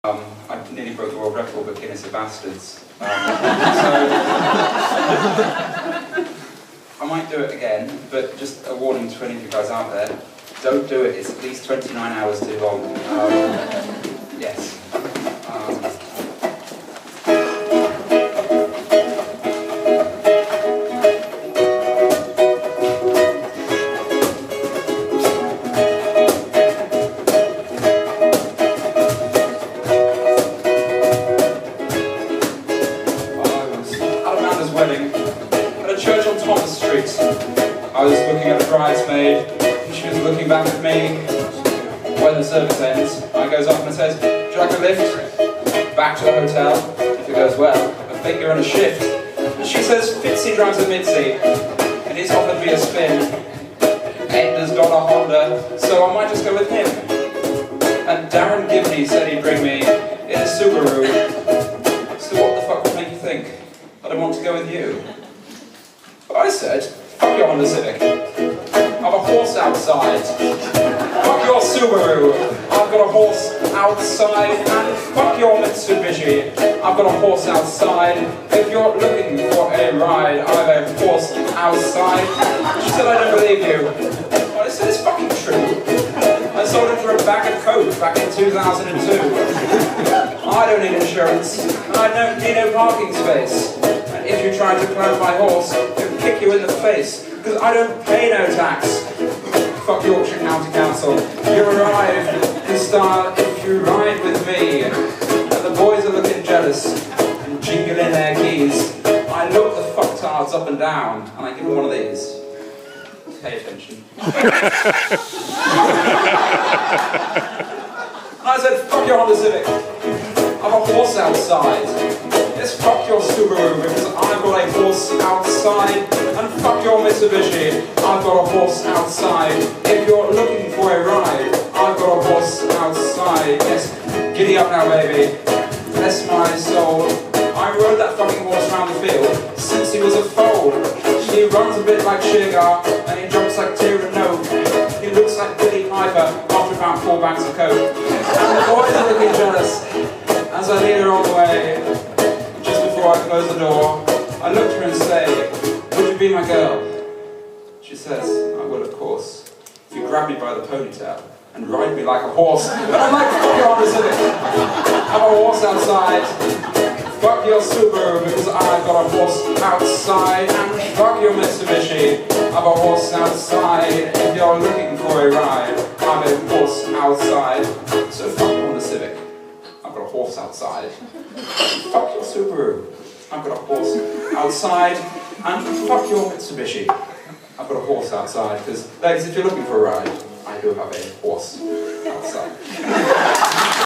I nearly broke the world record with Guinness of Bastards. So I might do it again, but just a warning to any of you guys out there, don't do it, it's at least 29 hours too long. Yes. I was looking at a bridesmaid, and she was looking back at me. When the service ends, I goes up and says, "Would you like a lift?" Back to the hotel. If it goes well, a finger and a shift. And she says, "Fitzy drives a Mitzi, and he's offered me a spin. Ender's got a Honda, so I might just go with him." And Darren Gibney said he'd bring me in a Subaru. So what the fuck would make you think that I want to go with you? But I said, fuck your Honda Civic. I've a horse outside. Fuck your Subaru. I've got a horse outside. And fuck your Mitsubishi. I've got a horse outside. If you're looking for a ride, I have a horse outside. She said, "I don't believe you." Well, I said, "It's fucking true. I sold it for a bag of coke back in 2002. I don't need insurance. And I don't need no parking space. And if you try to climb my horse, it'll kick you in the face. Because I don't pay no tax. Fuck Yorkshire County Council. You arrive in style if you ride with me." And the boys are looking jealous and jingling their keys. I look the fucktards up and down and I give them one of these. Pay attention. And I said, "Fuck your Honda Civic. I've a horse outside. Yes, fuck your Subaru because I've got a horse outside. And fuck your Mitsubishi, I've got a horse outside. If you're looking for a ride, I've got a horse outside. Yes, giddy up now, baby. Bless my soul. I rode that fucking horse around the field since he was a foal. He runs a bit like Sugar and he jumps like Tyrannoke. He looks like Billy Piper after about 4 bags of coke. And the boys are looking jealous as I lead her on the way. Just before I close the door, I look at her and say, "Would you be my girl?" She says, "I will, of course, if you grab me by the ponytail and ride me like a horse." And I'm like, "Fuck your Honda Civic. I'm a horse outside. Fuck your Subaru because I've got a horse outside. And fuck your Mitsubishi, I've a horse outside. If you're looking for a ride, I'm a horse outside. So fuck your Honda Civic. I've got a horse outside. Fuck your Subaru. I've got a horse outside. And fuck your Mitsubishi. I've got a horse outside." Because, ladies, if you're looking for a ride, I do have a horse outside.